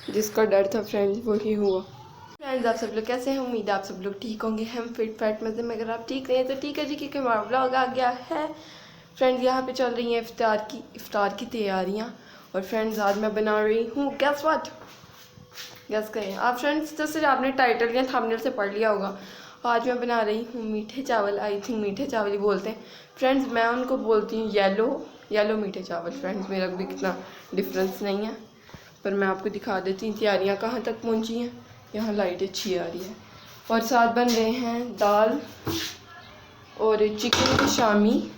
जिसका डर था फ्रेंड्स वही हुआ। फ्रेंड्स आप सब लोग कैसे हैं? उम्मीद है आप सब लोग ठीक होंगे। हम फिट फैट मज़े में। अगर आप ठीक नहीं हैं तो ठीक है जी, क्योंकि हमारा व्लॉग आ गया है। फ्रेंड्स यहाँ पे चल रही हैं इफ्तार की तैयारियाँ। और फ्रेंड्स आज मैं बना रही हूँ गैस व्हाट, गैस करें आप फ्रेंड्स। जैसे आपने टाइटल या थंबनेल से पढ़ लिया होगा, आज मैं बना रही हूँ मीठे चावल। आई थिंक मीठे चावल ही बोलते हैं फ्रेंड्स, मैं उनको बोलती हूँ येलो मीठे चावल। फ्रेंड्स मेरा भी कितना डिफरेंस नहीं है, पर मैं आपको दिखा देती हूँ तैयारियाँ कहाँ तक पहुँची हैं। यहाँ लाइट अच्छी आ रही है और साथ बन रहे हैं दाल और चिकन की शामी।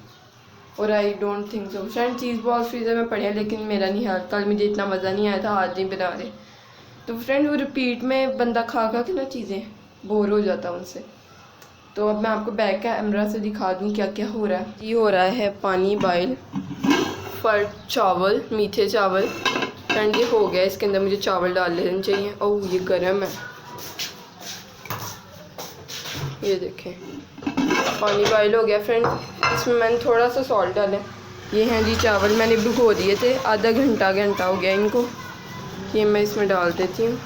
और I don't think so friend cheese balls freezer में पड़े हैं, लेकिन मेरा नहीं है। कल मुझे इतना मज़ा नहीं आया था, आज नहीं बना रहे। तो फ्रेंड वो रिपीट में बंदा खा के ना चीज़ें बोर हो जाता उनसे। तो अब मैं आपको बैक कैमरा से दिखा दूँ क्या क्या हो रहा है। ये हो रहा है पानी बॉयल पर चावल, मीठे चावल। फ्रेंड ये हो गया, इसके अंदर मुझे चावल डाल लेने चाहिए। ओह ये गर्म है, ये देखें पानी बॉयल हो गया फ्रेंड। इसमें मैंने थोड़ा सा सॉल्ट डाला है। ये हैं जी चावल, मैंने भिगो दिए थे, आधा घंटा हो गया इनको। ये मैं इसमें डाल देती हूँ।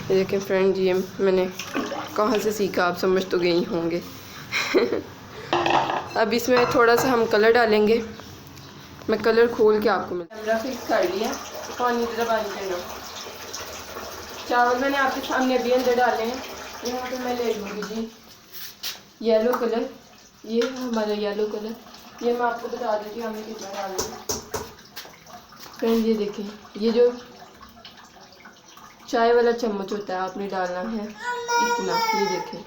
ये देखें फ्रेंड, ये मैंने कहाँ से सीखा आप समझ तो गए ही होंगे। अब इसमें थोड़ा सा हम कलर डालेंगे। मैं कलर खोल के आपको कैमरा फिक्स कर लिया। पानी करना, चावल मैंने आपके सामने अभी अंदर डाले हैं। यहाँ पे मैं ले लूँगी जी येलो कलर। ये है हमारा येलो कलर। ये मैं आपको बता देती हूँ हमें कितना डालना है। फ्रेंड ये देखें, ये जो चाय वाला चम्मच होता है आपने डालना है इतना। ये देखें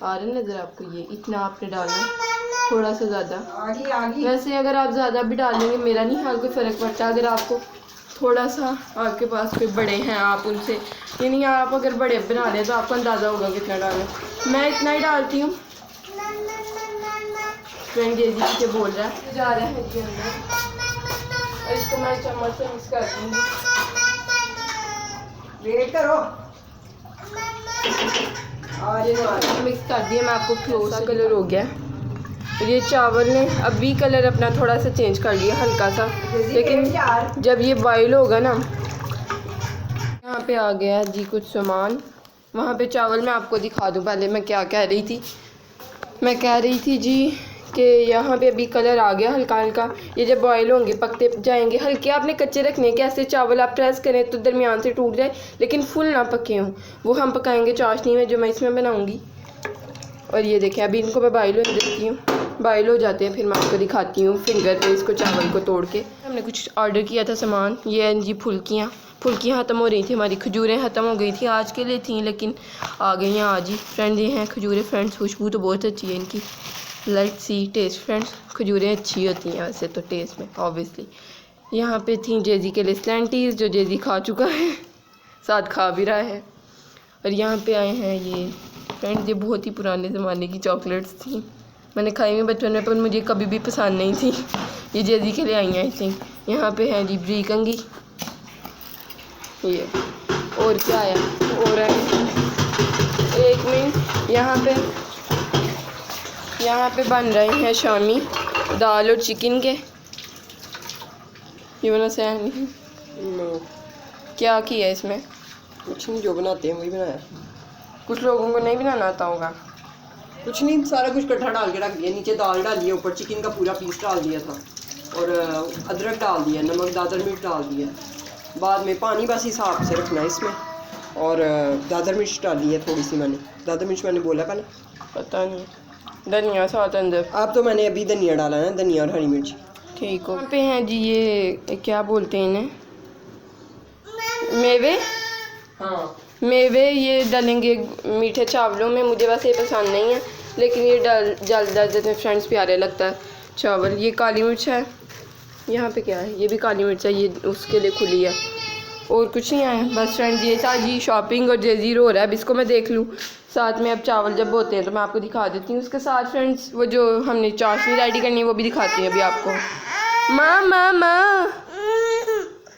आ रहा है नज़र आपको, ये इतना आपने डालना है, थोड़ा सा ज़्यादा। वैसे अगर आप ज़्यादा भी डालेंगे मेरा नहीं हाल कोई फ़र्क पड़ता। अगर आपको थोड़ा सा, आपके पास कोई बड़े हैं आप उनसे, यानी आप अगर बड़े बना लें तो आपको अंदाज़ा होगा कितना डालें। मैं इतना ही डालती हूँ। फ्रेंड ये जी पीछे बोल रहा है, जा रहा है जी अंदर, और इसको मैं चम्मच से मिक्स कर दूँगी। वेट करो। मिक्स कर दिए, मैं आपको क्लोज सा कलर हो गया। ये चावल ने अभी कलर अपना थोड़ा सा चेंज कर लिया हल्का सा, लेकिन जब ये बॉयल होगा ना, यहाँ पे आ गया जी कुछ सामान। वहाँ पे चावल मैं आपको दिखा दूँ। पहले मैं क्या कह रही थी, मैं कह रही थी जी कि यहाँ पे अभी कलर आ गया हल्का हल्का। ये जब बॉयल होंगे पकते जाएंगे। हल्के आपने कच्चे रखने के, ऐसे चावल आप प्रेस करें तो दरमियान से टूट जाए, लेकिन फुल ना पके हों। वो हम पकाएंगे चाशनी में जो मैं इसमें बनाऊँगी। और ये देखें अभी इनको मैं बॉयल होने देती हूँ। बॉयल हो जाते हैं फिर मैं आपको दिखाती हूँ फिंगर पे इसको, चावल को तोड़ के। हमने कुछ ऑर्डर किया था सामान। ये हैं जी फुल्कियाँ ख़त्म हो रही थी हमारी। खजूरें ख़त्म हो गई थी, आज के लिए थी लेकिन आ गई हैं आज ही। फ्रेंड ये हैं खजूरें। फ्रेंड्स खुशबू तो बहुत अच्छी है इनकी। Let's see taste. फ्रेंड्स खजूरें अच्छी होती हैं वैसे तो टेस्ट में ऑब्वियसली। यहाँ पे थी जेजी के लिए स्लैंटीज़, जो जेजी खा चुका है, साथ खा भी रहा है। और यहाँ पे आए हैं ये फ्रेंड्स, ये बहुत ही पुराने ज़माने की चॉकलेट्स थी, मैंने खाई हुई बचपन में, पर मुझे कभी भी पसंद नहीं थी। ये जेजी के लिए आई हैं आई थिंक। यहाँ पे है जी ब्री कंगी। ये और क्या आया और है, एक मिनट। यहाँ पे बन रहे हैं शामी दाल और चिकन के। ये वाला सह नहीं क्या किया है इसमें? कुछ नहीं, जो बनाते हैं वही बनाया। कुछ लोगों को नहीं बनाना आता होगा। कुछ नहीं, सारा कुछ इकट्ठा डाल के रख दिया। नीचे दाल डाली है, ऊपर चिकन का पूरा पीस डाल दिया था, और अदरक डाल दिया, नमक दादर मिर्च डाल दिया। बाद में पानी बस हिसाब से रखना है इसमें, और दादर मिर्च डाली है थोड़ी सी। मैंने दादर मिर्च मैंने बोला पहले, पता नहीं। धनिया साथ अंदर। आप तो मैंने अभी धनिया डाला है, धनिया और हरी मिर्च। ठीक हो। यहाँ पे हैं जी ये क्या बोलते हैं इन्हें, मेवे। हाँ मेवे ये डालेंगे मीठे चावलों में। मुझे वैसे ये पसंद नहीं है, लेकिन ये डाल देते हैं फ्रेंड्स, प्यारे लगता है चावल। ये काली मिर्च है। यहाँ पे क्या है, ये भी काली मिर्च है, ये उसके लिए खुली है। और कुछ नहीं आया बस फ्रेंड्स, ये था जी शॉपिंग। और जेजी रो रहा है, अब इसको मैं देख लूँ। साथ में अब चावल जब होते हैं तो मैं आपको दिखा देती हूँ। उसके साथ फ्रेंड्स वो जो हमने चाशनी रेडी करनी है वो भी दिखाती हैं अभी आपको। माँ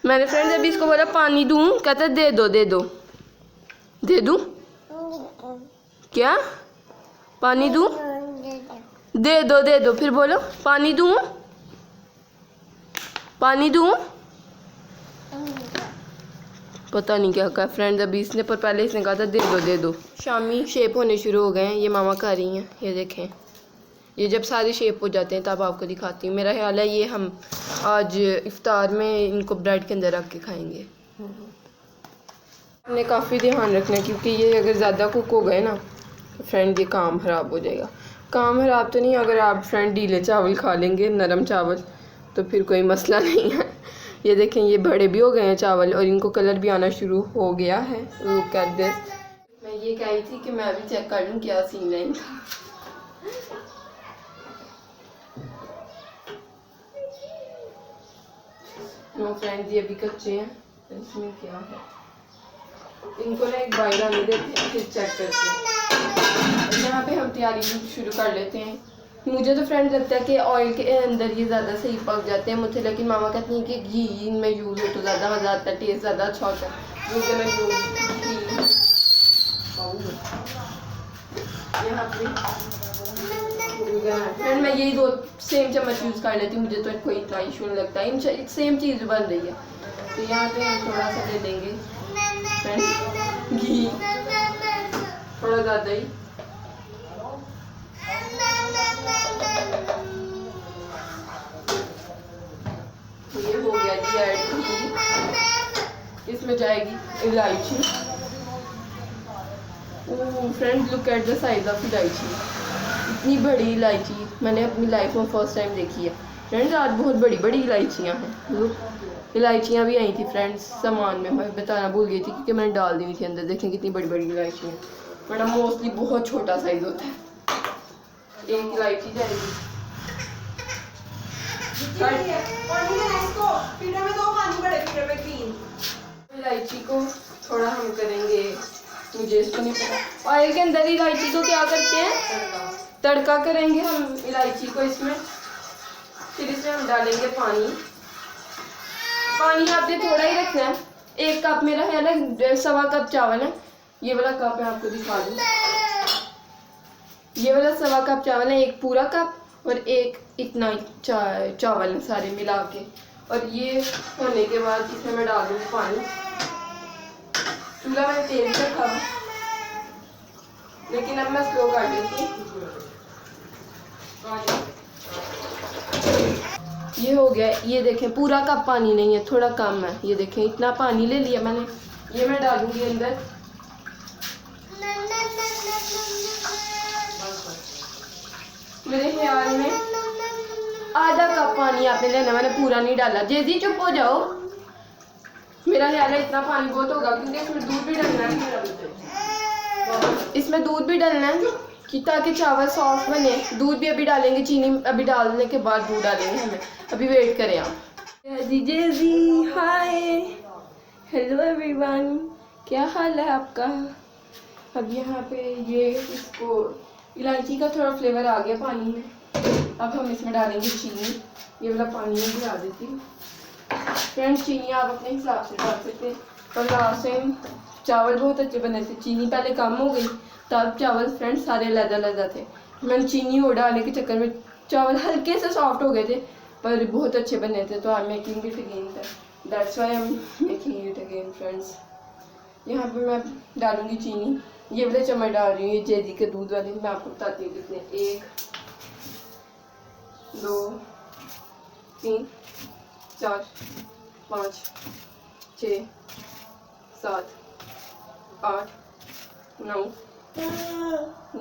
मैंने फ्रेंड्स अभी इसको बोला पानी दूँ, कहता दे दो दे दूँ। क्या पानी दूँ? दे दो, फिर बोलो पानी दूँ। पता नहीं क्या कहा फ्रेंड्स अभी इसने, पर पहले इसने कहा था दे दो। शामी शेप होने शुरू हो गए हैं, ये मामा खा रही हैं, ये देखें। ये जब सारे शेप हो जाते हैं तब आपको दिखाती हूँ। मेरा ख्याल है ये हम आज इफ्तार में इनको ब्रेड के अंदर रख के खाएंगे। हमने काफ़ी ध्यान रखना है क्योंकि ये अगर ज़्यादा कुक हो गए ना तो फ्रेंड ये काम ख़राब हो जाएगा। काम ख़राब तो नहीं, अगर आप फ्रेंड ढीले चावल खा लेंगे, नरम चावल, तो फिर कोई मसला नहीं है। ये देखें ये बड़े भी हो गए हैं चावल और इनको कलर भी आना शुरू हो गया है। Look at this. मैं ये कह रही थी कि मैं अभी चेक कर लूँ क्या सीन है इनका। नो फ्रेंड्स ये भी कच्चे हैं, इसमें क्या है, इनको ना एक बाइट आने देते हैं फिर चेक करते हैं। यहाँ पे हम तैयारी शुरू कर लेते हैं। मुझे तो फ्रेंड लगता है कि ऑयल के अंदर ये ज़्यादा सही पक जाते हैं मुझे, लेकिन मामा कहती हैं कि घी इनमें यूज़ हो तो ज़्यादा मज़ा आता है, टेस्ट ज़्यादा अच्छा होता है। मुझे मैं यहाँ पे फ्रेंड मैं यही 2 सेम चम्मच यूज़ कर लेती हूँ, मुझे तो कोई इतना इशू नहीं लगता है, सेम चीज़ बन रही है। तो यहाँ पे हम थोड़ा सा ले लेंगे फ्रेंड घी, थोड़ा ज़्यादा ही। ये हो गया जी ऐड घी। इसमें जाएगी इलायची। Friend look at the size of इलायची, इतनी बड़ी इलायची मैंने अपनी लाइफ में फर्स्ट टाइम देखी है। फ्रेंड्स आज बहुत बड़ी बड़ी इलायचियाँ हैं। लुक इलायचियाँ भी आई थी फ्रेंड्स सामान में, मैं बताना भूल गई थी क्योंकि मैंने डाल दी थी अंदर। देखें कितनी बड़ी बड़ी इलायचियाँ, बड़ा मोस्टली बहुत छोटा साइज होता है। एक इलायची जाएगी, इलायची को थोड़ा हम करेंगे, मुझे इसको नहीं पता। ऑयल के अंदर इलायची को क्या करते हैं, तड़का करेंगे हम इलायची को इसमें। फिर इसमें हम डालेंगे पानी। पानी आपने थोड़ा ही रखना है। 1 कप मेरा है ना, 1.25 कप चावल है। ये वाला कप मैं आपको दिखा दूँ, ये वाला 1.25 कप चावल है, 1 पूरा कप और 1 इतना चावल सारे मिला के। और ये होने के बाद इसमें मैं डाल दूँगी पानी। चूल्हा मैंने तेल से रखा, लेकिन अब मैं स्लो कर देती हूँ। ये हो गया, ये देखें पूरा कप पानी नहीं है, थोड़ा कम है। ये देखें इतना पानी ले लिया मैंने, ये मैं डालूंगी अंदर। मेरे ख्याल में आधा कप पानी आपने लेना, मैंने पूरा नहीं डाला। जेजी चुप हो जाओ, मेरा ख्याल है इतना पानी बहुत होगा क्योंकि इसमें दूध भी डालना है। इसमें दूध भी डालना है कि ताकि चावल सॉफ्ट बने। दूध भी अभी डालेंगे, चीनी अभी डालने के बाद दूध डालेंगे हमें। अभी वेट करें आप। जी हाय, हेलो एवरीवन, क्या हाल है आपका। अब यहाँ पे ये इसको इलायची का थोड़ा फ्लेवर आ गया पानी में। अब हम इसमें डालेंगे चीनी। ये वाला पानी में गिरा देती हूँ। फ्रेंड्स चीनी आप अपने हिसाब से डाल सकते हैं। और लास्ट टाइम चावल बहुत अच्छे बने थे, चीनी पहले कम हो गई तब चावल फ्रेंड्स सारे लदा थे। मैंने चीनी और डालने के चक्कर में चावल हल्के से सॉफ्ट हो गए थे पर बहुत अच्छे बने थे। तो I am making it again, that's why I am making it again friends. यहाँ पे मैं डालूंगी चीनी। ये वाले चम्मच डाल रही हूँ, ये जेजी के दूध वाले। मैं आपको बताती हूँ कितने, 1 2 3 4 5 6 7 8 9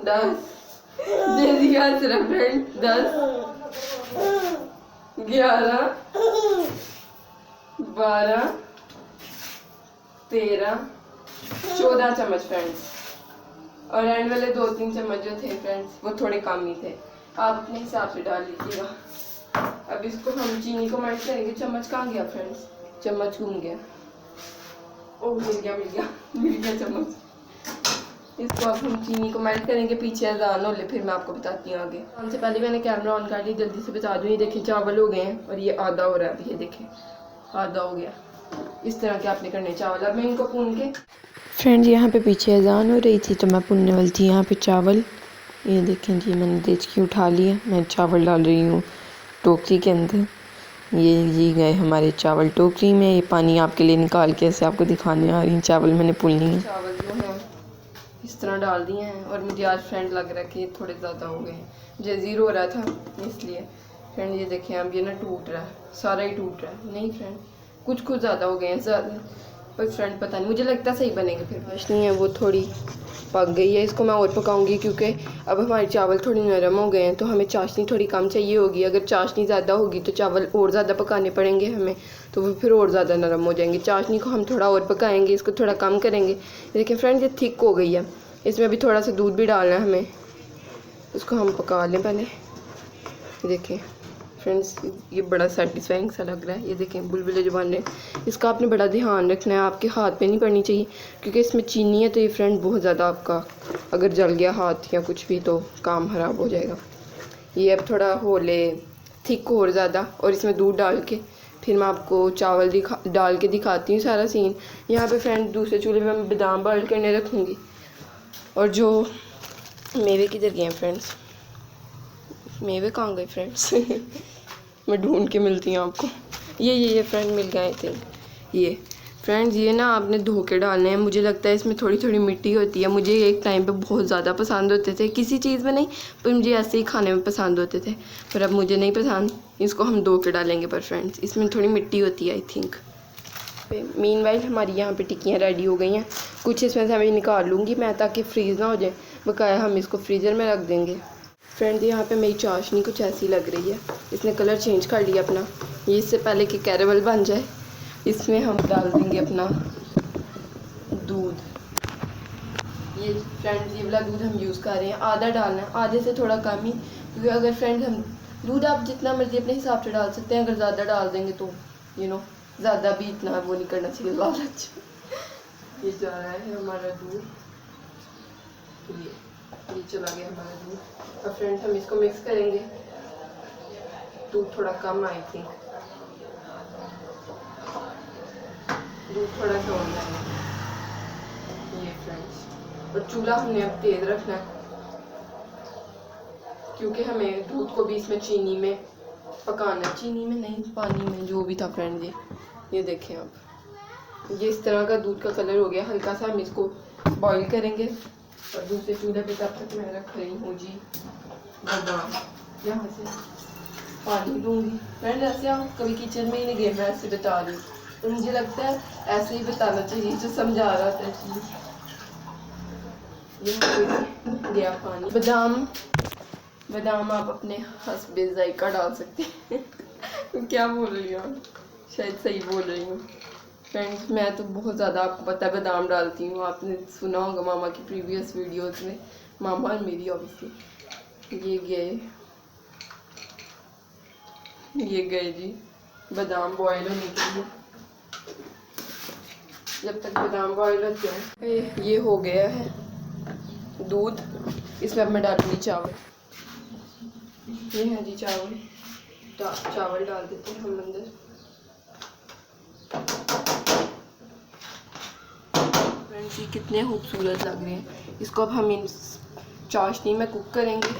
10 जेजी का सिर्फ फ्रेंड 10 11 12 13 14 चम्मच फ्रेंड्स। और एंड वाले 2-3 चम्मच जो थे फ्रेंड्स वो थोड़े कम ही थे, आप अपने हिसाब से डाल लीजिएगा। अब इसको हम चीनी को मेल्ट करेंगे। चम्मच कहाँ गया फ्रेंड्स, चम्मच घूम गया। ओह मिल गया चम्मच। इसको अब हम चीनी को मेल्ट करेंगे। पीछे अजान हो ले, फिर मैं आपको बताती हूँ आगे। सबसे पहले मैंने कैमरा ऑन कर ली, जल्दी से बता दूँ। ये देखें चावल हो गए हैं और ये आधा हो रहा है। ये देखें आधा हो गया। इस तरह के आपने करने चावल। अब मैं इनको भून के फ्रेंड्स यहाँ पे पीछे अजान हो रही थी तो मैं भूनने वाली थी यहाँ पे चावल। ये देखें जी मैंने देचकी उठा लिया, मैं चावल डाल रही हूँ टोकरी के अंदर। ये जी गए हमारे चावल टोकरी में। ये पानी आपके लिए निकाल के ऐसे आपको दिखाने आ रही हैं। चावल मैंने पुलनी है। चावल जो है इस तरह डाल दिए हैं और मुझे आज फ्रेंड लग रहा है कि थोड़े ज़्यादा हो गए हैं। मुझे ज़ीरो हो रहा था इसलिए फ्रेंड ये देखें अब ये ना टूट रहा है, सारा ही टूट रहा है। नहीं फ्रेंड कुछ ज़्यादा हो गए हैं ज़्यादा, पर फ्रेंड पता नहीं, मुझे लगता है सही बनेंगे। फिर बस नहीं है, वो थोड़ी पक गई है। इसको मैं और पकाऊंगी क्योंकि अब हमारे चावल थोड़े नरम हो गए हैं तो हमें चाशनी थोड़ी कम चाहिए होगी। अगर चाशनी ज़्यादा होगी तो चावल और ज़्यादा पकाने पड़ेंगे हमें, तो वो फिर और ज़्यादा नरम हो जाएंगे। चाशनी को हम थोड़ा और पकाएंगे, इसको थोड़ा कम करेंगे। देखिए फ्रेंड ये थिक हो गई है, इसमें भी थोड़ा सा दूध भी डालना है हमें। इसको हम पका लें पहले। देखें फ्रेंड्स ये बड़ा सेटिस्फाइंग सा लग रहा है। ये देखें बुलबुले जो बन रहे हैं, इसका आपने बड़ा ध्यान रखना है, आपके हाथ पे नहीं पड़नी चाहिए क्योंकि इसमें चीनी है। तो ये फ्रेंड बहुत ज़्यादा आपका अगर जल गया हाथ या कुछ भी तो काम ख़राब हो जाएगा। ये अब थोड़ा हो ले थिक और ज़्यादा, और इसमें दूध डाल के फिर मैं आपको चावल डाल के दिखाती हूँ सारा सीन। यहाँ पे फ्रेंड दूसरे चूल्हे पे मैं बादाम बॉयल करने रखूँगी। और जो मेवे किधर गए हैं फ्रेंड्स, मेवे कहाँ गए फ्रेंड्स मैं ढूंढ के मिलती हूँ आपको। ये फ्रेंड मिल गए थे। ये फ्रेंड्स ये ना आपने धो के डालने हैं। मुझे लगता है इसमें थोड़ी थोड़ी मिट्टी होती है। मुझे एक टाइम पे बहुत ज़्यादा पसंद होते थे, किसी चीज़ में नहीं पर मुझे ऐसे ही खाने में पसंद होते थे, पर अब मुझे नहीं पसंद। इसको हम धो के डालेंगे, पर फ्रेंड्स इसमें थोड़ी मिट्टी होती है आई थिंक। मीनवाइल हमारी यहाँ पे टिक्कियाँ रेडी हो गई हैं। कुछ इसमें से मैं निकाल लूँगी मैं ताकि फ्रीज़ ना हो जाए, बकाया हम इसको फ्रीज़र में रख देंगे। फ्रेंड यहाँ पे मेरी चाशनी कुछ ऐसी लग रही है, इसने कलर चेंज कर लिया अपना। ये इससे पहले कि कैरेमल बन जाए इसमें हम डाल देंगे अपना दूध। ये फ्रेंड ये वाला दूध हम यूज़ कर रहे हैं, आधा डालना है, आधे से थोड़ा कम ही, क्योंकि अगर फ्रेंड हम दूध आप जितना मर्जी अपने हिसाब से डाल सकते हैं। अगर ज़्यादा डाल देंगे तो ज़्यादा भी इतना वो नहीं करना चाहिए लालच। ये जा रहा है हमारा दूध, ये चला गया हमारा दूध। और फ्रेंड्स हम इसको मिक्स करेंगे। दूध थोड़ा कम आई थिंक, दूध थोड़ा सा और डालेंगे। ये फ्रेंड्स और चूल्हा हमने अब तेज रखना है क्योंकि हमें दूध को भी इसमें चीनी में पकाना, चीनी में नहीं पानी में जो भी था फ्रेंड। ये देखें आप ये इस तरह का दूध का कलर हो गया हल्का सा। हम इसको बॉईल करेंगे और दूसरे चूल्हे पे तब तक मैं रख रही हूँ जी बादाम। यहाँ से पानी दूँगी फ्रेंड। ऐसे आप कभी किचन में ही नहीं गए, मैं ऐसे बता रही हूँ, तो मुझे लगता है ऐसे ही बताना चाहिए जो समझा रहा था चीज़। ये गया पानी। बादाम आप अपने हस्बे जायका डाल सकते हैं क्या बोल रही हूँ, शायद सही बोल रही हूँ फ्रेंड्स। मैं तो बहुत ज़्यादा आपको पता है बादाम डालती हूँ, आपने सुना होगा मामा की प्रीवियस वीडियोस में, मामा और मेरी ऑब्वियसली। ये गए जी बादाम बॉयल होने के लिए। जब तक बादाम बॉयल होते हैं ये हो गया है दूध। इसमें अब मैं डालूंगी चावल। ये है जी चावल, चावल डाल देते हैं हम अंदर। फ्रेंड्स ये कितने खूबसूरत लग रहे हैं। इसको अब हम इन चाशनी में कुक करेंगे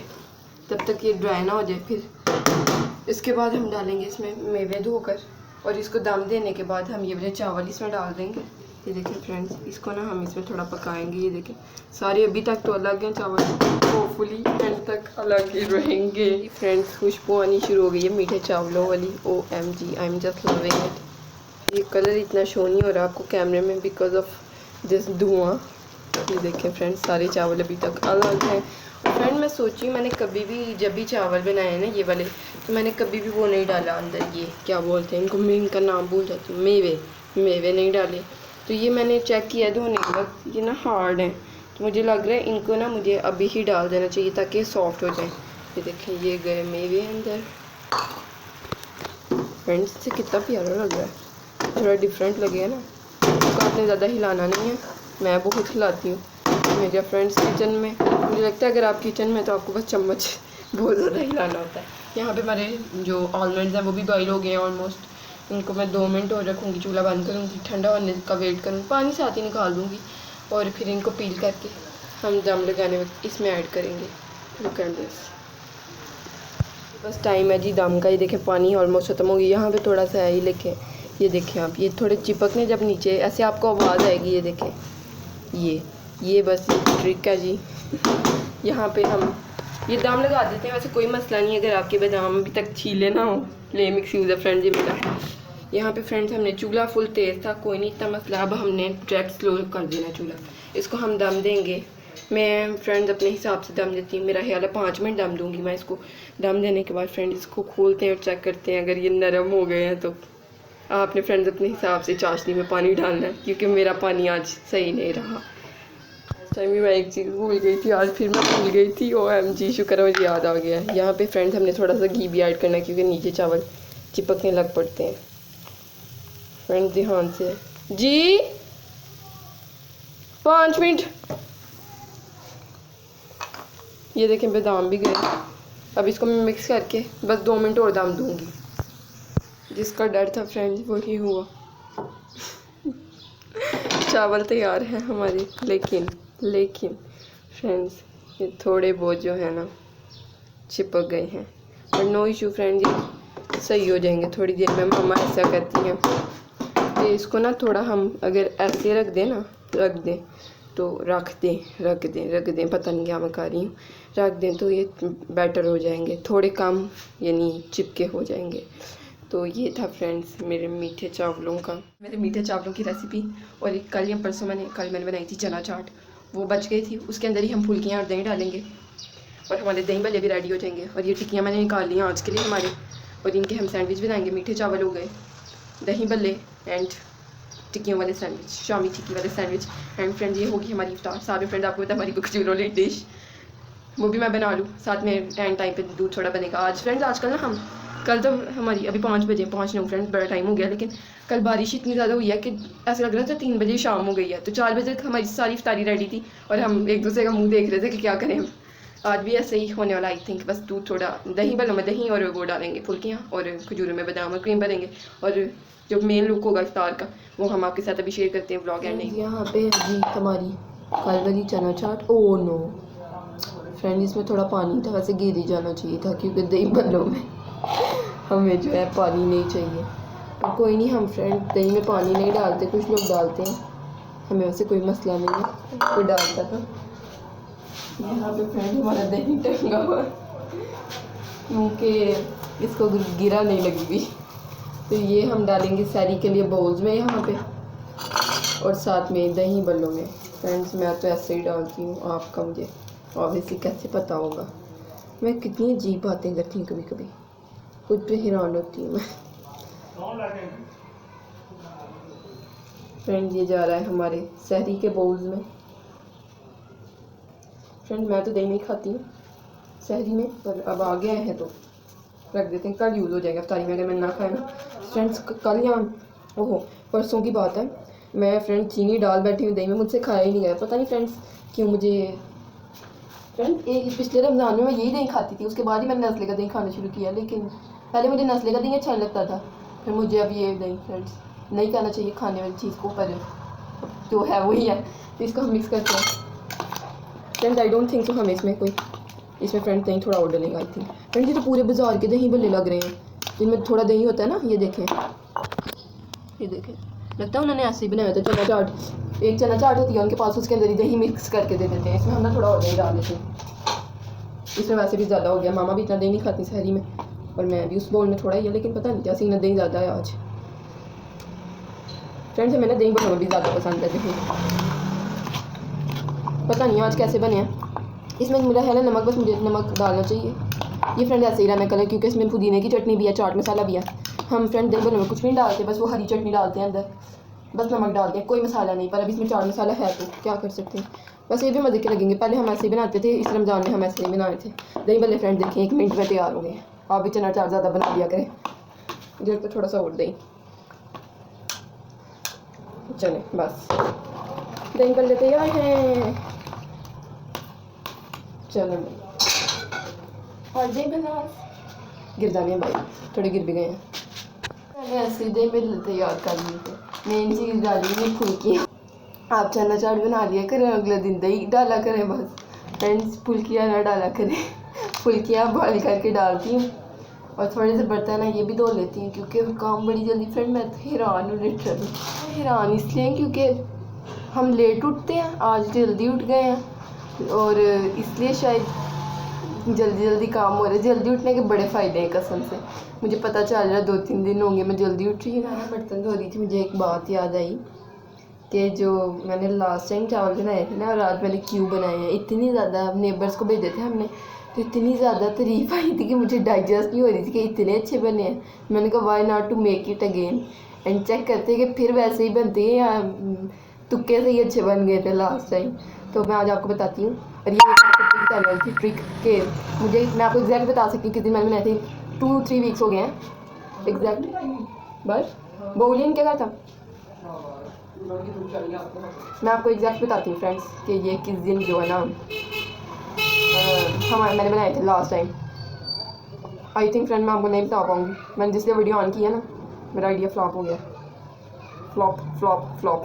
तब तक ये ड्राई ना हो जाए। फिर इसके बाद हम डालेंगे इसमें मेवे धोकर, और इसको दम देने के बाद हम ये वाले चावल इसमें डाल देंगे। ये देखें फ्रेंड्स इसको ना हम इसमें थोड़ा पकाएंगे। ये देखें सारे अभी तक तो अलग हैं चावल, होपफुली एंड तक अलग ही रहेंगे। फ्रेंड्स खुशबू आनी शुरू हो गई है मीठे चावलों वाली। OMG I am just loving it. ये कलर इतना शो नहीं हो रहा आपको कैमरे में बिकॉज ऑफ दिस धुआं। ये देखें फ्रेंड्स सारे चावल अभी तक अलग हैं। फ्रेंड मैं सोची मैंने कभी भी जब भी चावल बनाए ना ये वाले, तो मैंने कभी भी वो नहीं डाला अंदर, ये क्या बोलते हैं इनको, मैं इनका नाम भूल जाती हूँ, मेवे नहीं डाले। तो ये मैंने चेक किया धोने के वक्त, ये ना हार्ड हैं, तो मुझे लग रहा है इनको ना मुझे अभी ही डाल देना चाहिए ताकि सॉफ्ट हो जाए। ये देखें ये गए मेवे अंदर। फ्रेंड्स से कितना प्यारा लग रहा है, थोड़ा डिफरेंट लगे ना। इसको आपने ज़्यादा हिलाना नहीं है, मैं बहुत हिलाती हूँ मेरे फ्रेंड्स किचन में। मुझे लगता है अगर आप किचन में तो आपको बस चम्मच बहुत ज़्यादा हिलाना होता है। यहाँ पे हमारे जो ऑलमंड्स हैं वो भी बॉईल हो गए हैं ऑलमोस्ट। इनको मैं 2 मिनट और रखूँगी, चूल्हा बंद करूँगी, ठंडा होने का वेट करूँगी, पानी साथ ही निकाल दूँगी और फिर इनको पील करके हम दम लगाने वक्त इसमें ऐड करेंगे। Look at this. बस टाइम है जी दम का। ये देखें पानी ऑलमोस्ट ख़त्म हो गई। यहाँ पे थोड़ा सा है, ये देखें, ये देखें आप, ये थोड़े चिपकने जब नीचे ऐसे आपको आवाज़ आएगी, ये देखें, ये बस ये ट्रिक है जी। यहाँ पे हम ये दम लगा देते हैं। वैसे कोई मसला नहीं अगर आपके बादाम अभी तक छीले ना हो, लेम एक्सक्यूज़ है फ्रेंड जी मेरा। यहाँ पे फ्रेंड्स हमने चूल्हा फुल तेज़ था, कोई नहीं इतना मसला। अब हमने डायरेक्ट स्लो कर देना चूल्हा। इसको हम दम देंगे। मैं फ्रेंड्स अपने हिसाब से दम देती हूँ, मेरा ख्याल है 5 मिनट दम दूँगी मैं इसको। दम देने के बाद फ्रेंड्स इसको खोलते हैं और चेक करते हैं। अगर ये नरम हो गए हैं तो आपने फ्रेंड्स अपने हिसाब से चाशनी में पानी डालना है, क्योंकि मेरा पानी आज सही नहीं रहा। इस टाइम भी मैं एक चीज़ भूल गई थी, आज फिर मैं भूल गई थी। OMG, शुक्र है मुझे याद आ गया है। यहाँ पे फ्रेंड्स हमने थोड़ा सा घी भी ऐड करना है, क्योंकि नीचे चावल चिपकने लग पड़ते हैं। फ्रेंड्स ध्यान से जी, 5 मिनट। ये देखें बादाम भी गए। अब इसको मैं मिक्स करके बस 2 मिनट और दम दूँगी। जिसका डर था फ्रेंड्स वही हुआ। चावल तैयार हैं हमारे, लेकिन फ्रेंड्स ये थोड़े बहुत जो है ना चिपक गए हैं। पर नो इशू फ्रेंड्स, ये सही हो जाएंगे थोड़ी देर में। मामा ऐसा करती हैं तो इसको ना थोड़ा हम अगर ऐसे रख दें तो रख दें, पता नहीं क्या मैं कर रही हूँ, रख दें तो ये बेटर हो जाएंगे, थोड़े कम यानी चिपके हो जाएंगे। तो ये था फ्रेंड्स मेरे मीठे चावलों की रेसिपी। और कल या परसों मैंने बनाई थी चना चाट, वो बच गई थी। उसके अंदर ही हम फुल्कियाँ और दही डालेंगे और हमारे दही भल्ले भी रेडी हो जाएंगे। और ये टिक्कियाँ मैंने निकाल ली आज के लिए हमारे, और इनके हम सैंडविच बनाएंगे। मीठे चावल हो गए, दही भल्ले एंड टिक्कियों वाले सैंडविच, शामी टिक्की वाले सैंडविच। एंड फ्रेंड्स ये होगी हमारी इफ्तार। साथ में फ्रेंड आपको पता है हमारी कचौरी वाली डिश, वो भी मैं बना लूँ साथ में। एंड टाइम पे दूध थोड़ा बनेगा आज फ्रेंड्स। आजकल ना हम कल तो हमारी अभी 5 बजे पहुँचने हूँ फ्रेंड्स, बड़ा टाइम हो गया। लेकिन कल बारिश इतनी ज़्यादा हुई है कि ऐसा लग रहा था 3 बजे शाम हो गई है। तो 4 बजे तक हमारी सारी इफ्तारी रेडी थी और हम एक दूसरे का मुंह देख रहे थे कि क्या करें हम। आज भी ऐसे ही होने वाला आई थिंक। बस दूध थोड़ा, दही भलों में दही और वो डालेंगे फुल्कियाँ, और खजूरों में बादाम और क्रीम भरेंगे। और जो मेन लुक होगा इफ्तार का वो हम आपके साथ अभी शेयर करते हैं व्लॉग एंड। यहाँ पे जी हमारी कल वाली चना चाट। ओ नो फ्रेंड, इसमें थोड़ा पानी था, वैसे गिर ही जाना चाहिए था, क्योंकि दही भल्लों में हमें जो है पानी नहीं चाहिए। और कोई नहीं, हम फ्रेंड दही में पानी नहीं डालते, कुछ लोग डालते हैं, हमें वैसे कोई मसला नहीं है, कोई डालता था। यहाँ पे फ्रेंड हमारा दही टंगा हुआ, क्योंकि इसको गिरा नहीं लगी भी। तो ये हम डालेंगे सहरी के लिए बाउल्स में यहाँ पे, और साथ में दही भल्लों में। फ्रेंड्स मैं तो ऐसे ही डालती हूँ, आपका मुझे ऑब्वियसली कैसे पता होगा। मैं कितनी अजीब बातें करती हूँ, कभी कभी खुद पे हैरान होती हूँ मैं। फ्रेंड ये जा रहा है हमारे सहरी के बाउल्स में। फ्रेंड मैं तो दही नहीं खाती हूँ सहरी में, पर अब आ गया है तो रख देते हैं, कल यूज़ हो जाएगा इफ्तारी में अगर मैंने ना खाया ना। फ्रेंड्स कल या ओहो परसों की बात है, मैं फ्रेंड चीनी डाल बैठी हूँ दही में, मुझसे खाया ही नहीं गया, पता नहीं फ्रेंड्स क्यों। मुझे फ्रेंड एक पिछले रमज़ान में मैं यही दही खाती थी, उसके बाद ही मैंने नस्ले का दही खाना शुरू किया। लेकिन पहले मुझे नस्ले का दही अच्छा लगता था, फिर मुझे अब ये दही फ्रेंड्स नहीं खाना चाहिए खाने वाली चीज़ को, पर जो है वही है। तो इसको हम मिक्स करते हैं friends. I don't think so हमें इसमें फ्रेंड दही थोड़ा और डलेगा आई थिंक। फ्रेंड ये तो पूरे बाजार के दही भल्ले लग रहे हैं, जिनमें थोड़ा दही होता है ना। ये देखें लगता है उन्होंने ऐसे ही बनाया था चना चाट। एक चना चाट होती है उनके पास, उसके अंदर ही दही मिक्स करके दे देते हैं। इसमें हम ना थोड़ा और दही डाल देते हैं, इसमें वैसे भी ज़्यादा हो गया। मामा भी इतना दही नहीं खाती सहरी में, और मैं भी उस बाउल में थोड़ा ही है, लेकिन पता नहीं क्या सीन दही ज़्यादा है आज। फ्रेंड्स मैंने दही भल्लों में भी ज़्यादा पसंद है दही, पता नहीं आज कैसे बने हैं। इसमें मेरा है ना नमक, बस मुझे नमक डालना चाहिए। ये फ्रेंड ऐसे ही रहना कलर, क्योंकि इसमें पुदीने की चटनी भी है, चाट मसाला भी है। हम फ्रेंड दही भल्लों में कुछ नहीं डालते, बस वो हरी चटनी डालते हैं अंदर, बस नमक डालते हैं, कोई मसाला नहीं। पर अब इसमें चाट मसाला है तो क्या कर सकते हैं। बस ये भी मज़े के लगेंगे। पहले हम ऐसे ही बनाते थे, इस रमज़ान में हम ऐसे ही बनाए थे दही भल्ले। फ्रेंड देखें 1 मिनट में तैयार हो गए। आप भी चना चाट ज़्यादा बना लिया करें, इधर पे थोड़ा सा और दही। चले बस दही भल्ले तैयार हैं। चलो और दही भल्ला गिर जाने भाई, थोड़े गिर भी गए हैं। मैंने ऐसे दही भल्ले तैयार कर लिए थे। मेन चीज़ डाली है फुल्की। आप चना चाट बना लिया करें, अगले दिन दही डाला करें बस। फ्रेंड्स फुल्कियाँ ना डाला करें, फुल्कियाँ बॉयल करके डालती हूँ और थोड़े से बर्तन है ये भी धो लेती हूँ क्योंकि काम बड़ी जल्दी। फ्रेंड मैं तो हैरान हूँ लिटरली, हैरान इसलिए क्योंकि हम लेट उठते हैं, आज जल्दी उठ गए हैं और इसलिए शायद जल्दी जल्दी काम हो रहा है। जल्दी उठने के बड़े फ़ायदे हैं कसम से, मुझे पता चल रहा है 2-3 दिन होंगे मैं जल्दी उठ रही हूँ। बर्तन धो रही थी, मुझे एक बात याद आई कि जो मैंने लास्ट टाइम चावल बनाए थे ना और आज मैंने क्यों बनाए हैं, इतनी ज़्यादा नेबर्स को भेजे थे हमने, तो इतनी ज़्यादा तारीफ आई थी कि मुझे डाइजेस्ट नहीं हो रही थी कि इतने अच्छे बने हैं। मैंने कहा why not to make it again and check करते कि फिर वैसे ही बनते हैं या तुक्के से ही अच्छे बन गए थे लास्ट टाइम। तो मैं आज आपको बताती हूँ। और ये चैनल थी ट्रिक के, मुझे मैं आपको एग्जैक्ट बता सकती हूँ किस दिन मैंने बनाए थे। 2-3 वीक्स हो गए हैं एग्जैक्ट। बस बोलिए क्या था, मैं आपको एग्जैक्ट बताती हूँ फ्रेंड्स कि ये किस दिन जो है ना मैंने बनाए थे last time. I think friend मैं आपको नहीं बता पाऊँगी, मैंने जिससे वीडियो ऑन किया ना मेरा आइडिया फ्लॉप हो गया, फ्लॉप फ्लॉप फ्लॉप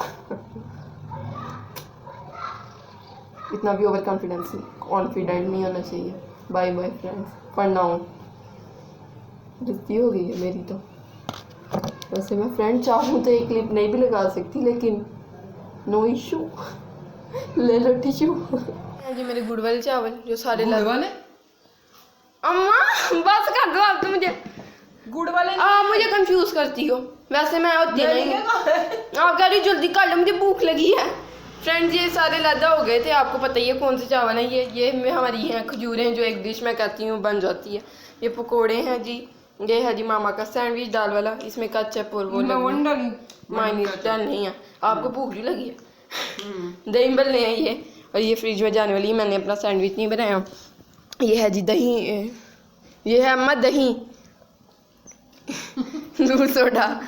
इतना भी ओवर कॉन्फिडेंट नहीं होना चाहिए। Bye bye friends for now. गलती हो गई है मेरी तो, वैसे मैं फ्रेंड चाहूँ तो एक क्लिप नहीं भी लगा सकती लेकिन नो इशू ले लो टिशू। जी मेरे गुड़ वाले चावल जो सारे वाले अम्मा बस कर दो आप तो मुझे गुड़ वाले मुझे कंफ्यूज करती हो, वैसे मैं होती नहीं आप कह रही जल्दी कर लो मुझे भूख लगी है। फ्रेंड्स ये सारे लदा हो गए थे, आपको पता ही है कौन से चावल हैं ये हमारी हैं खजूरें जो एक डिश मैं कहती हूँ बन जाती है। ये पकोड़े हैं जी, ये है जी मामा का सैंडविच दाल वाला, इसमें कच्चप और वो मायनीज डाल नहीं है। आपको भूख भी लगी है दही बल्ले हैं ये, और ये फ्रिज में जाने वाली है। मैंने अपना सैंडविच नहीं बनाया। ये है जी दही, ये है अम्मा दही दूध सोडा,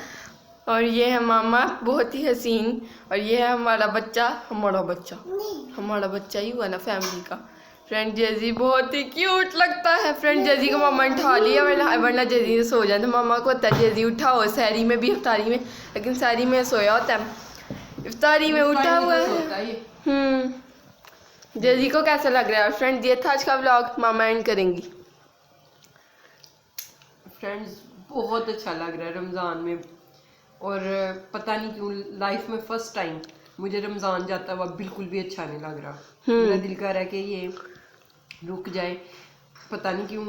और ये है मामा बहुत ही हसीन, और ये है हमारा बच्चा हमारा बच्चा ही हुआ ना फैमिली का। फ्रेंड जेजी बहुत ही क्यूट लगता है। फ्रेंड जेजी को मामा ने उठा लिया वरना जेजी ने सो जाता। मामा को होता है जेजी उठाओ सहरी में भी इफ्तारी में, लेकिन सहरी में सोया होता है, इफ्तारी में उठा हुआ है। जेजी को कैसा लग रहा है? फ्रेंड ये था आज का व्लॉग, मामा एंड करेंगी। फ्रेंड्स बहुत अच्छा लग रहा है रमज़ान में, और पता नहीं क्यों लाइफ में फर्स्ट टाइम मुझे रमज़ान जाता हुआ बिल्कुल भी अच्छा नहीं लग रहा। मेरा दिल कर रहा है कि ये रुक जाए, पता नहीं क्यों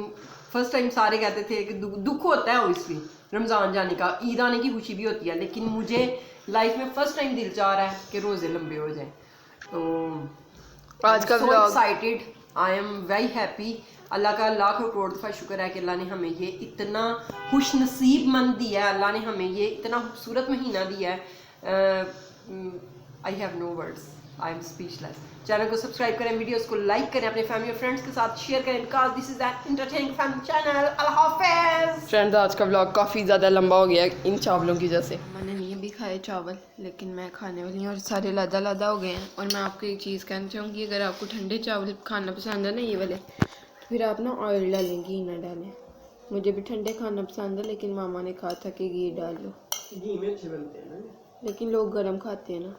फर्स्ट टाइम। सारे कहते थे कि दुख होता है ऑब्वियसली रमज़ान जाने का, ईद आने की खुशी भी होती है, लेकिन मुझे लाइफ में फर्स्ट टाइम दिल चाह रहा है कि रोज़े लंबे हो जाएं। तो आज का vlog excited, I am very happy. Allah का लाख करोड़ दफ़ा शुक्र है कि अल्लाह ने हमें ये इतना खुश नसीब मंद दिया है, अल्लाह ने हमें ये इतना खूबसूरत महीना दिया है। I have no words, I am speechless. Channel को सब्सक्राइब करें, वीडियोस को लाइक करें, अपने फैमिली और फ्रेंड्स के साथ शेयर करें, because this is an entertaining family channel. Allah हाफिज़। फ्रेंड्स आज का व्लॉग काफ़ी ज़्यादा लंबा हो गया इन चावलों की वजह से। मैंने नहीं अभी खाए चावल, लेकिन मैं खाने वाली हूँ और सारे लादा हो गए हैं। और मैं आपको एक चीज़ कहना चाहूँगी, अगर आपको ठंडे चावल खाना पसंद है ना ये वाले, फिर आप ना ऑयल डालें, घी ना डालें। मुझे भी ठंडे खाना पसंद है, लेकिन मामा ने कहा था कि घी डाल लो। घी में अच्छे बनते हैं ना, लेकिन लोग गरम खाते हैं ना।